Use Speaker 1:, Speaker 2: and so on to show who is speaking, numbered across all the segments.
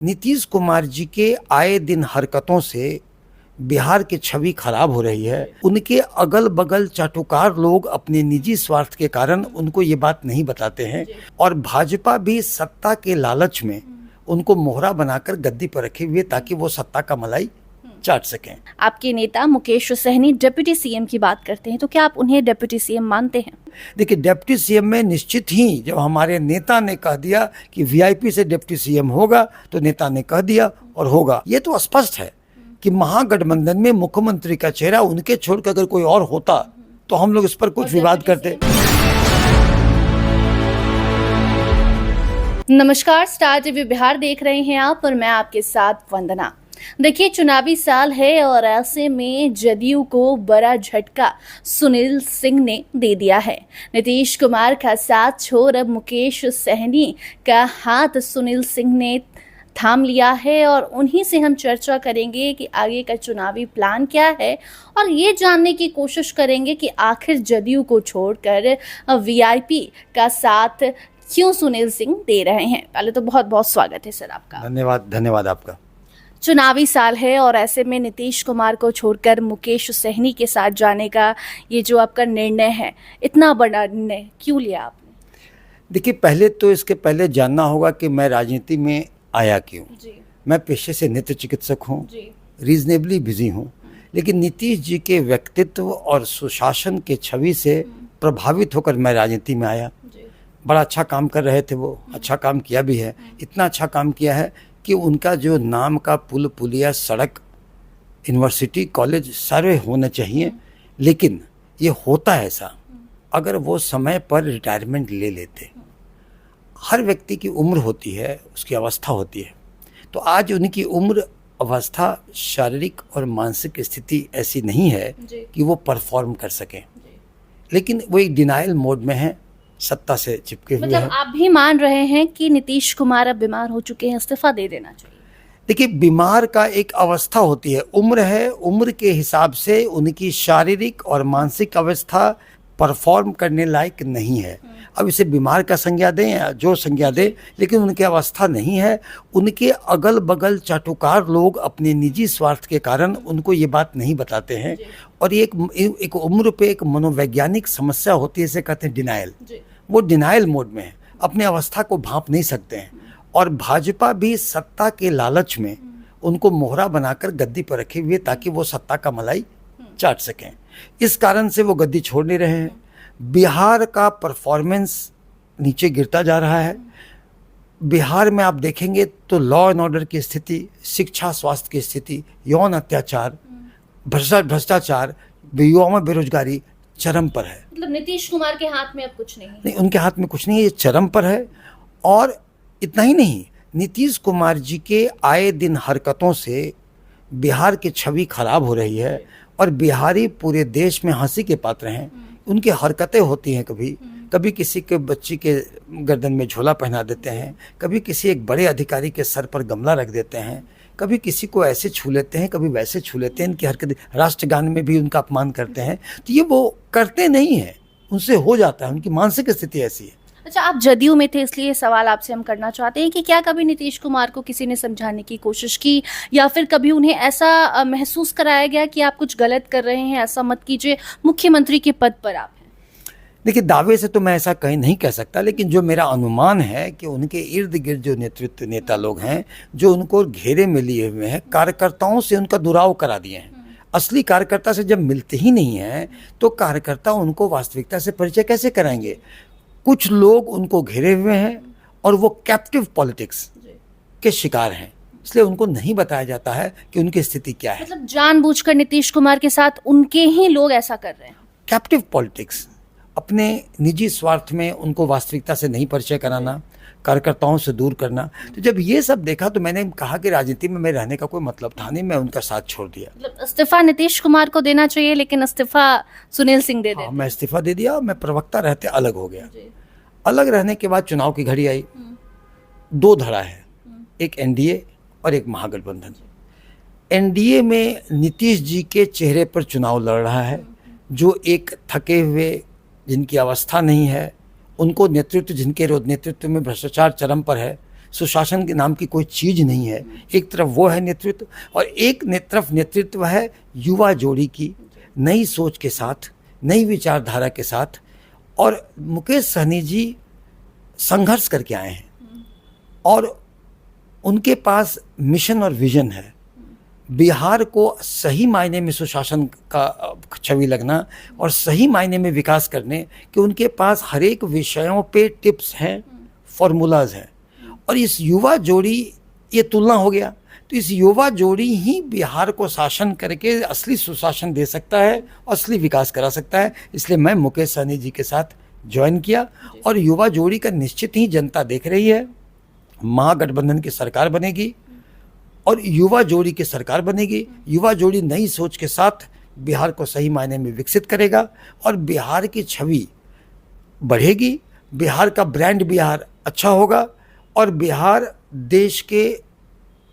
Speaker 1: नीतीश कुमार जी के आए दिन हरकतों से बिहार की छवि खराब हो रही है। उनके अगल बगल चाटुकार लोग अपने निजी स्वार्थ के कारण उनको ये बात नहीं बताते हैं और भाजपा भी सत्ता के लालच में उनको मोहरा बनाकर गद्दी पर रखे हुए ताकि वो सत्ता का मलाई चाट सकें।
Speaker 2: आपके नेता मुकेश सहनी डिप्टी सीएम की बात करते हैं, तो क्या आप उन्हें डिप्टी सीएम मानते हैं?
Speaker 1: देखिए, डिप्टी सीएम में निश्चित ही जब हमारे नेता ने कह दिया कि वीआईपी से डिप्टी सीएम होगा तो नेता ने कह दिया और होगा। ये तो स्पष्ट है कि महागठबंधन में मुख्यमंत्री का चेहरा उनके छोड़कर अगर कोई और होता तो हम लोग इस पर कुछ विवाद करते।
Speaker 2: नमस्कार, स्टार टीवी बिहार देख रहे हैं आप और मैं आपके साथ वंदना। देखिए, चुनावी साल है और ऐसे में जदयू को बड़ा झटका सुनील सिंह ने दे दिया है। नीतीश कुमार का साथ छोड़ अब मुकेश सहनी का हाथ सुनील सिंह ने थाम लिया है और उन्हीं से हम चर्चा करेंगे कि आगे का चुनावी प्लान क्या है और ये जानने की कोशिश करेंगे कि आखिर जदयू को छोड़कर वीआईपी का साथ क्यों सुनील सिंह दे रहे हैं। पहले तो बहुत बहुत स्वागत है सर आपका।
Speaker 1: धन्यवाद आपका।
Speaker 2: चुनावी साल है और ऐसे में नीतीश कुमार को छोड़कर मुकेश सहनी के साथ जाने का ये जो आपका निर्णय है, इतना बड़ा निर्णय क्यों लिया आपने?
Speaker 1: देखिए, पहले तो इसके पहले जानना होगा कि मैं राजनीति में आया क्यों। मैं पेशे से नेत्र चिकित्सक हूँ, रीजनेबली बिजी हूँ, लेकिन नीतीश जी के व्यक्तित्व और सुशासन के छवि से प्रभावित होकर मैं राजनीति में आया। बड़ा अच्छा काम कर रहे थे वो, अच्छा काम किया भी है। इतना अच्छा काम किया है कि उनका जो नाम का पुल पुलिया सड़क यूनिवर्सिटी कॉलेज सारे होने चाहिए, लेकिन ये होता है ऐसा अगर वो समय पर रिटायरमेंट ले लेते। हर व्यक्ति की उम्र होती है, उसकी अवस्था होती है, तो आज उनकी उम्र, अवस्था, शारीरिक और मानसिक स्थिति ऐसी नहीं है कि वो परफॉर्म कर सकें, लेकिन वो एक डिनाइल मोड में है, सत्ता से चिपके हुए हैं।
Speaker 2: आप भी मान रहे हैं कि नीतीश कुमार अब बीमार हो चुके हैं, इस्तीफा दे देना चाहिए?
Speaker 1: देखिए, बीमार का एक अवस्था होती है, उम्र है, उम्र के हिसाब से उनकी शारीरिक और मानसिक अवस्था परफॉर्म करने लायक नहीं है। अब इसे बीमार का संज्ञा दें या जो संज्ञा दें, लेकिन उनकी अवस्था नहीं है। उनके अगल बगल चाटुकार लोग अपने निजी स्वार्थ के कारण उनको ये बात नहीं बताते हैं और ये एक उम्र पे एक मनोवैज्ञानिक समस्या होती है, इसे कहते हैं डिनाइल। वो डिनाइल मोड में है, अपने अवस्था को भांप नहीं सकते हैं और भाजपा भी सत्ता के लालच में उनको मोहरा बनाकर गद्दी पर रखे हुए ताकि वो सत्ता का मलाई चाट सकें। इस कारण से वो गद्दी छोड़ नहीं रहे हैं। बिहार का परफॉर्मेंस नीचे गिरता जा रहा है। बिहार में आप देखेंगे तो लॉ एंड ऑर्डर की स्थिति, शिक्षा स्वास्थ्य की स्थिति, यौन अत्याचार, भ्रष्टाचार, युवाओं में बेरोजगारी चरम पर है।
Speaker 2: मतलब नीतीश कुमार के हाथ में अब कुछ नहीं,
Speaker 1: उनके हाथ में कुछ नहीं है, ये चरम पर है। और इतना ही नहीं, नीतीश कुमार जी के आए दिन हरकतों से बिहार की छवि खराब हो रही है और बिहारी पूरे देश में हंसी के पात्र हैं। उनकी हरकतें होती हैं, कभी किसी के बच्ची के गर्दन में झोला पहना देते हैं, कभी किसी एक बड़े अधिकारी के सर पर गमला रख देते हैं, कभी किसी को ऐसे छू लेते हैं, कभी वैसे छू लेते हैं। इनकी हरकतें, राष्ट्रगान में भी उनका अपमान करते हैं, तो ये वो करते नहीं हैं, उनसे हो जाता है, उनकी मानसिक स्थिति ऐसी है।
Speaker 2: अच्छा, आप जदयू में थे इसलिए सवाल आपसे हम करना चाहते हैं कि क्या कभी नीतीश कुमार को किसी ने समझाने की कोशिश की या फिर कभी उन्हें ऐसा महसूस कराया गया कि आप कुछ गलत कर रहे हैं, ऐसा मत कीजिए, मुख्यमंत्री के पद पर आप हैं?
Speaker 1: देखिए, दावे से तो मैं ऐसा कहीं नहीं कह सकता, लेकिन जो मेरा अनुमान है कि उनके इर्द गिर्द जो नेता लोग हैं, जो उनको घेरे में लिए हुए हैं, कार्यकर्ताओं से उनका दुराव करा दिए हैं। असली कार्यकर्ता से जब मिलते ही नहीं हैं तो कार्यकर्ता उनको वास्तविकता से परिचय कैसे कराएंगे? कुछ लोग उनको घेरे हुए हैं और वो कैप्टिव पॉलिटिक्स के शिकार हैं, इसलिए उनको नहीं बताया जाता है कि उनकी स्थिति क्या है।
Speaker 2: मतलब जानबूझकर नीतीश कुमार के साथ उनके ही लोग ऐसा कर रहे हैं।
Speaker 1: कैप्टिव पॉलिटिक्स, अपने निजी स्वार्थ में उनको वास्तविकता से नहीं परिचय कराना, कार्यकर्ताओं से दूर करना। तो जब ये सब देखा तो मैंने कहा कि राजनीति में मैं रहने का कोई मतलब था नहीं, मैं उनका साथ छोड़ दिया।
Speaker 2: मतलब इस्तीफा नीतीश कुमार को देना चाहिए, लेकिन इस्तीफा सुनील सिंह दे देते।
Speaker 1: मैं इस्तीफा दे दिया, मैं प्रवक्ता रहते अलग हो गया। अलग रहने के बाद चुनाव की घड़ी आई, दो धड़ा है, एक एनडीए और एक महागठबंधन। एनडीए में नीतीश जी के चेहरे पर चुनाव लड़ रहा है, जो एक थके हुए, जिनकी अवस्था नहीं है, उनको नेतृत्व, जिनके नेतृत्व में भ्रष्टाचार चरम पर है, सुशासन के नाम की कोई चीज़ नहीं है। एक तरफ वो है नेतृत्व और एक तरफ नेतृत्व है युवा जोड़ी की, नई सोच के साथ, नई विचारधारा के साथ। और मुकेश सहनी जी संघर्ष करके आए हैं और उनके पास मिशन और विजन है। बिहार को सही मायने में सुशासन का छवि लगना और सही मायने में विकास करने कि उनके पास हर एक विषयों पे टिप्स हैं, फॉर्मूलाज हैं। और इस युवा जोड़ी, ये तुलना हो गया, तो इस युवा जोड़ी ही बिहार को शासन करके असली सुशासन दे सकता है, असली विकास करा सकता है। इसलिए मैं मुकेश सहनी जी के साथ ज्वाइन किया और युवा जोड़ी का निश्चित ही जनता देख रही है। महागठबंधन की सरकार बनेगी और युवा जोड़ी की सरकार बनेगी। युवा जोड़ी नई सोच के साथ बिहार को सही मायने में विकसित करेगा और बिहार की छवि बढ़ेगी, बिहार का ब्रांड बिहार अच्छा होगा और बिहार देश के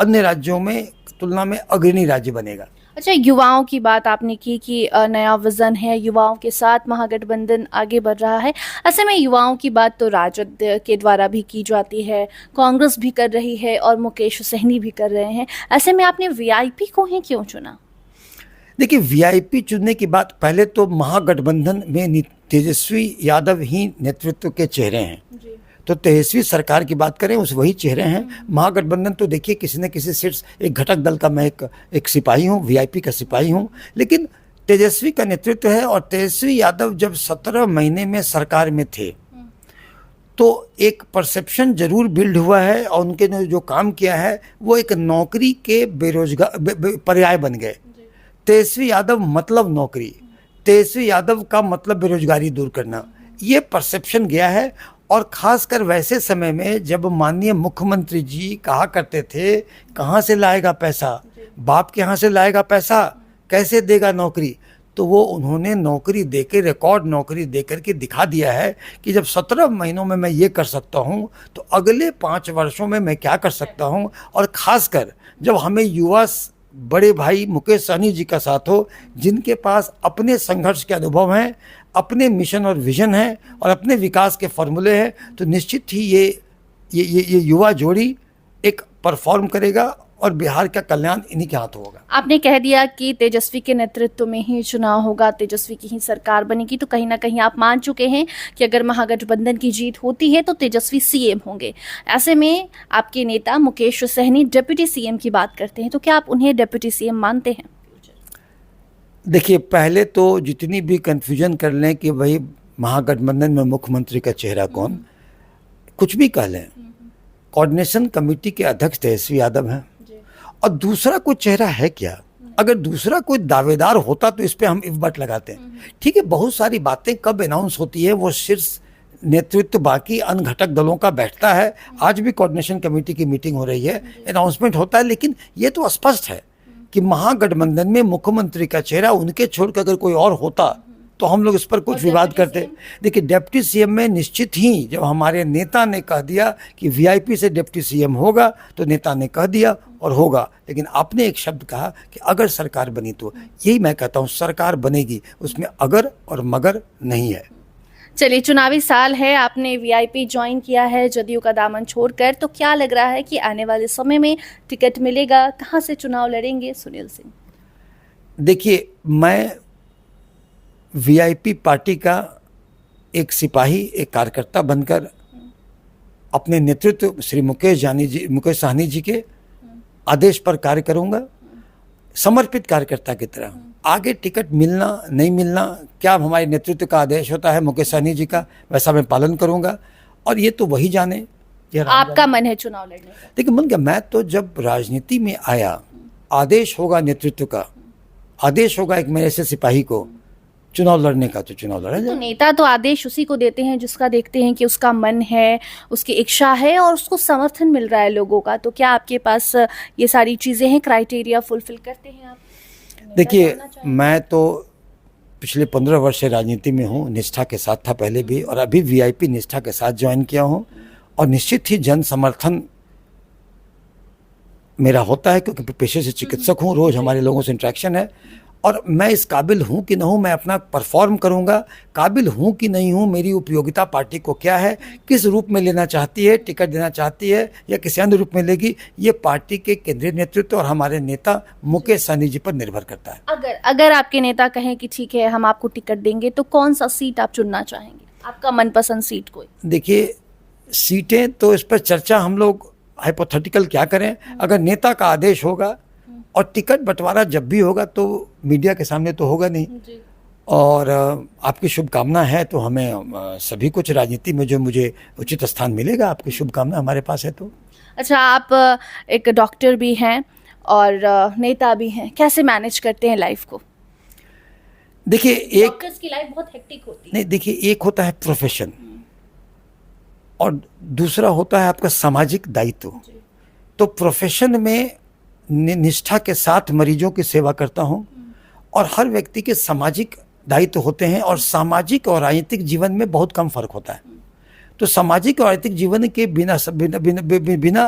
Speaker 1: अन्य राज्यों में तुलना में अग्रणी राज्य बनेगा।
Speaker 2: अच्छा, युवाओं की बात आपने की कि नया विजन है, युवाओं के साथ महागठबंधन आगे बढ़ रहा है। ऐसे में युवाओं की बात तो राजद के द्वारा भी की जाती है, कांग्रेस भी कर रही है और मुकेश सहनी भी कर रहे हैं। ऐसे में आपने वीआईपी को ही क्यों चुना?
Speaker 1: देखिए, वीआईपी चुनने की बात, पहले तो महागठबंधन में तेजस्वी यादव ही नेतृत्व के चेहरे हैं, तो तेजस्वी सरकार की बात करें उस वही चेहरे हैं। महागठबंधन तो देखिए किसी न किसी सीट्स, एक घटक दल का मैं एक सिपाही हूँ, वीआईपी का सिपाही हूँ, लेकिन तेजस्वी का नेतृत्व है। और तेजस्वी यादव जब 17 महीने में सरकार में थे तो एक परसेप्शन जरूर बिल्ड हुआ है और उनके ने जो काम किया है वो एक नौकरी के बेरोजगार पर्याय बन गए। तेजस्वी यादव मतलब नौकरी, तेजस्वी यादव का मतलब बेरोजगारी दूर करना, ये परसेप्शन गया है। और खासकर वैसे समय में जब माननीय मुख्यमंत्री जी कहा करते थे, कहाँ से लाएगा पैसा, बाप के यहाँ से लाएगा पैसा, कैसे देगा नौकरी, तो वो उन्होंने नौकरी देके, रिकॉर्ड नौकरी देकर के दिखा दिया है कि जब 17 महीनों में मैं ये कर सकता हूँ तो अगले 5 वर्षों में मैं क्या कर सकता हूँ। और ख़ासकर जब हमें युवा बड़े भाई मुकेश सहनी जी का साथ हो, जिनके पास अपने संघर्ष के अनुभव हैं, अपने मिशन और विजन है और अपने विकास के फॉर्मूले हैं, तो निश्चित ही ये युवा जोड़ी एक परफॉर्म करेगा और बिहार का कल्याण इन्हीं के हाथ होगा।
Speaker 2: आपने कह दिया कि तेजस्वी के नेतृत्व में ही चुनाव होगा, तेजस्वी की ही सरकार बनेगी, तो कहीं ना कहीं आप मान चुके हैं कि अगर महागठबंधन की जीत होती है तो तेजस्वी सीएम होंगे। ऐसे में आपके नेता मुकेश सहनी डिप्टी सीएम की बात करते हैं, तो क्या आप उन्हें डिप्टी सीएम मानते हैं?
Speaker 1: देखिए, पहले तो जितनी भी कंफ्यूजन कर लें कि भाई महागठबंधन में मुख्यमंत्री का चेहरा कौन, कुछ भी कह लें, कोऑर्डिनेशन कमेटी के अध्यक्ष तेजस्वी यादव हैं और दूसरा कोई चेहरा है क्या? अगर दूसरा कोई दावेदार होता तो इस पे हम इफ बट लगाते हैं। ठीक है, बहुत सारी बातें कब अनाउंस होती है वो शीर्ष नेतृत्व बाकी अन्य घटक दलों का बैठता है। आज भी कोऑर्डिनेशन कमेटी की मीटिंग हो रही है, अनाउंसमेंट होता है, लेकिन ये तो स्पष्ट है कि महागठबंधन में मुख्यमंत्री का चेहरा उनके छोड़कर अगर कोई और होता तो हम लोग इस पर कुछ विवाद करते। देखिए, डिप्टी सीएम में निश्चित ही जब हमारे नेता ने कह दिया कि वीआईपी से डिप्टी सीएम होगा तो नेता ने कह दिया और होगा। लेकिन आपने एक शब्द कहा कि अगर सरकार बनी तो, यही मैं कहता हूँ, सरकार बनेगी, उसमें अगर और मगर नहीं है।
Speaker 2: चलिए, चुनावी साल है, आपने वीआईपी ज्वाइन किया है जदयू का दामन छोड़कर, तो क्या लग रहा है कि आने वाले समय में टिकट मिलेगा? कहां से चुनाव लड़ेंगे सुनील सिंह?
Speaker 1: देखिए, मैं वीआईपी पार्टी का एक सिपाही, एक कार्यकर्ता बनकर अपने नेतृत्व श्री मुकेश सहनी जी के आदेश पर कार्य करूंगा, समर्पित कार्यकर्ता की तरह। आगे टिकट मिलना नहीं मिलना, क्या हमारे नेतृत्व का आदेश होता है मुकेश सहनी जी का, वैसा मैं पालन करूंगा और ये तो वही जाने।
Speaker 2: आपका मन है चुनाव लड़ने का?
Speaker 1: देखिए, मन क्या, मैं तो जब राजनीति में आया, आदेश होगा नेतृत्व का, आदेश होगा एक मेरे से सिपाही को चुनाव लड़ने का, तो चुनाव लड़ा जाए।
Speaker 2: तो नेता तो आदेश उसी को देते हैं जिसका देखते हैं कि उसका मन है, उसकी इच्छा है और उसको समर्थन मिल रहा है लोगों का। तो क्या आपके पास ये सारी चीजें हैं, क्राइटेरिया फुलफिल करते हैं आप?
Speaker 1: देखिए, मैं तो पिछले 15 वर्ष से राजनीति में हूँ, निष्ठा के साथ था पहले भी और अभी वीआईपी निष्ठा के साथ ज्वाइन किया हूँ और निश्चित ही जन समर्थन मेरा होता है क्योंकि पेशे से चिकित्सक हूँ, रोज हमारे लोगों से इंटरेक्शन है और मैं इस काबिल हूँ कि नहीं हूँ, मैं अपना परफॉर्म करूँगा, काबिल हूँ कि नहीं हूँ, मेरी उपयोगिता पार्टी को क्या है, किस रूप में लेना चाहती है, टिकट देना चाहती है या किसी अन्य रूप में लेगी, ये पार्टी के केंद्रीय नेतृत्व और हमारे नेता मुकेश सहनी जी पर निर्भर करता है।
Speaker 2: अगर आपके नेता कहें कि ठीक है हम आपको टिकट देंगे, तो कौन सा सीट आप चुनना चाहेंगे, आपका मनपसंद सीट कोई?
Speaker 1: देखिए, सीटें तो इस पर चर्चा हम लोग हाइपोथेटिकल क्या करें, अगर नेता का आदेश होगा और टिकट बंटवारा जब भी होगा तो मीडिया के सामने तो होगा नहीं।
Speaker 2: जी।
Speaker 1: और आपकी शुभकामना है तो हमें सभी कुछ राजनीति में जो मुझे उचित स्थान मिलेगा, आपकी शुभकामना हमारे पास है तो।
Speaker 2: अच्छा, आप एक डॉक्टर भी हैं और नेता भी हैं, कैसे मैनेज करते हैं लाइफ को?
Speaker 1: देखिए, एक
Speaker 2: डॉक्टर्स की लाइफ बहुत हेक्टिक होती है।
Speaker 1: नहीं, देखिए, एक होता है प्रोफेशन और दूसरा होता है आपका सामाजिक दायित्व। तो प्रोफेशन में निष्ठा के साथ मरीजों की सेवा करता हूँ और हर व्यक्ति के सामाजिक दायित्व होते हैं और सामाजिक और राजनीतिक जीवन में बहुत कम फर्क होता है। तो सामाजिक और राजनीतिक जीवन के बिना बिना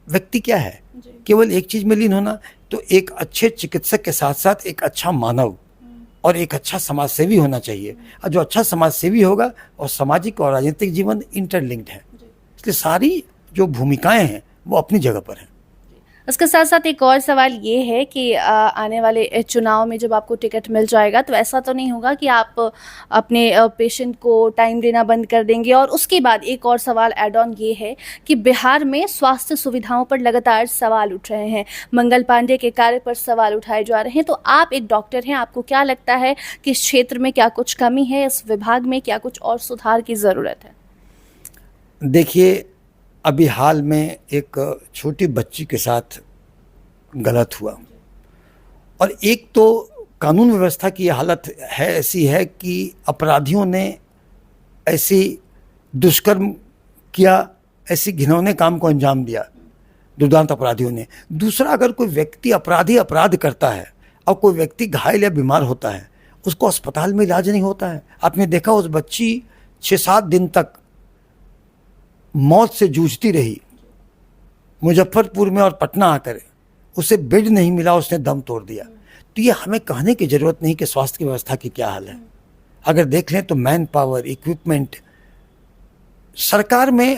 Speaker 1: व्यक्ति क्या है, केवल एक चीज में लीन होना। तो एक अच्छे चिकित्सक के साथ साथ एक अच्छा मानव और एक अच्छा समाज सेवी होना चाहिए, और जो अच्छा समाज सेवी होगा और सामाजिक और राजनीतिक जीवन इंटरलिंक्ड है, इसलिए सारी जो भूमिकाएं हैं वो अपनी जगह पर हैं।
Speaker 2: उसके साथ साथ एक और सवाल ये है कि आने वाले चुनाव में जब आपको टिकट मिल जाएगा तो ऐसा तो नहीं होगा कि आप अपने पेशेंट को टाइम देना बंद कर देंगे? और उसके बाद एक और सवाल ऐड ऑन ये है कि बिहार में स्वास्थ्य सुविधाओं पर लगातार सवाल उठ रहे हैं, मंगल पांडे के कार्य पर सवाल उठाए जा रहे हैं। तो आप एक डॉक्टर हैं, आपको क्या लगता है कि इस क्षेत्र में क्या कुछ कमी है, इस विभाग में क्या कुछ और सुधार की ज़रूरत है?
Speaker 1: देखिए, अभी हाल में एक छोटी बच्ची के साथ गलत हुआ और एक तो कानून व्यवस्था की हालत है ऐसी है कि अपराधियों ने ऐसी दुष्कर्म किया, ऐसी घिनौने काम को अंजाम दिया दुर्दांत अपराधियों ने। दूसरा, अगर कोई व्यक्ति अपराध करता है और कोई व्यक्ति घायल या बीमार होता है, उसको अस्पताल में इलाज नहीं होता है। आपने देखा, उस बच्ची 6-7 दिन तक मौत से जूझती रही मुजफ्फरपुर में और पटना आकर, उसे बेड नहीं मिला, उसने दम तोड़ दिया। तो ये हमें कहने की जरूरत नहीं कि स्वास्थ्य की व्यवस्था की क्या हाल है। अगर देख लें तो मैन पावर, इक्विपमेंट, सरकार में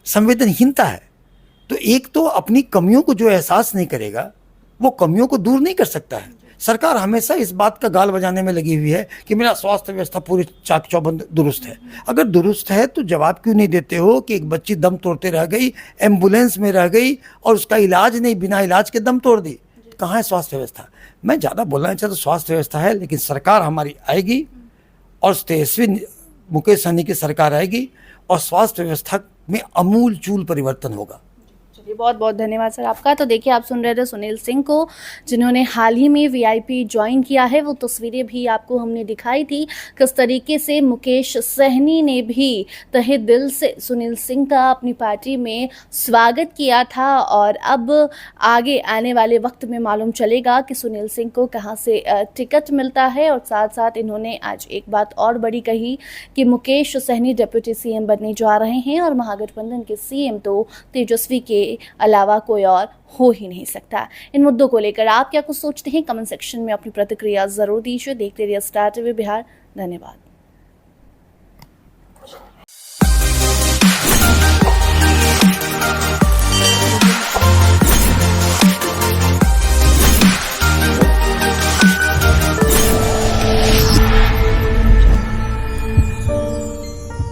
Speaker 1: संवेदनहीनता है। तो एक तो अपनी कमियों को जो एहसास नहीं करेगा वो कमियों को दूर नहीं कर सकता है। सरकार हमेशा इस बात का गाल बजाने में लगी हुई है कि मेरा स्वास्थ्य व्यवस्था पूरी चाक चौबंद दुरुस्त है। अगर दुरुस्त है तो जवाब क्यों नहीं देते हो कि एक बच्ची दम तोड़ते रह गई, एम्बुलेंस में रह गई और उसका इलाज नहीं, बिना इलाज के दम तोड़ दी? कहाँ है स्वास्थ्य व्यवस्था? मैं ज़्यादा बोलना नहीं चाहता, स्वास्थ्य व्यवस्था है, लेकिन सरकार हमारी आएगी और तेजस्वी मुकेश सहनी की सरकार आएगी और स्वास्थ्य व्यवस्था में अमूल चूल परिवर्तन होगा।
Speaker 2: चलिए, बहुत बहुत धन्यवाद सर आपका। तो देखिए, आप सुन रहे थे सुनील सिंह को, जिन्होंने हाल ही में वीआईपी ज्वाइन किया है। वो तस्वीरें भी आपको हमने दिखाई थी, किस तरीके से मुकेश सहनी ने भी तहे दिल से सुनील सिंह का अपनी पार्टी में स्वागत किया था। और अब आगे आने वाले वक्त में मालूम चलेगा कि सुनील सिंह को कहां से टिकट मिलता है। और साथ साथ इन्होंने आज एक बात और बड़ी कही कि मुकेश सहनी डिप्टी सीएम बनने जा रहे हैं और महागठबंधन के सीएम तो तेजस्वी के अलावा कोई और हो ही नहीं सकता। इन मुद्दों को लेकर आप क्या कुछ सोचते हैं? कमेंट सेक्शन में अपनी प्रतिक्रिया जरूर दीजिए। देखते रहिए स्टार टीवी बिहार। धन्यवाद।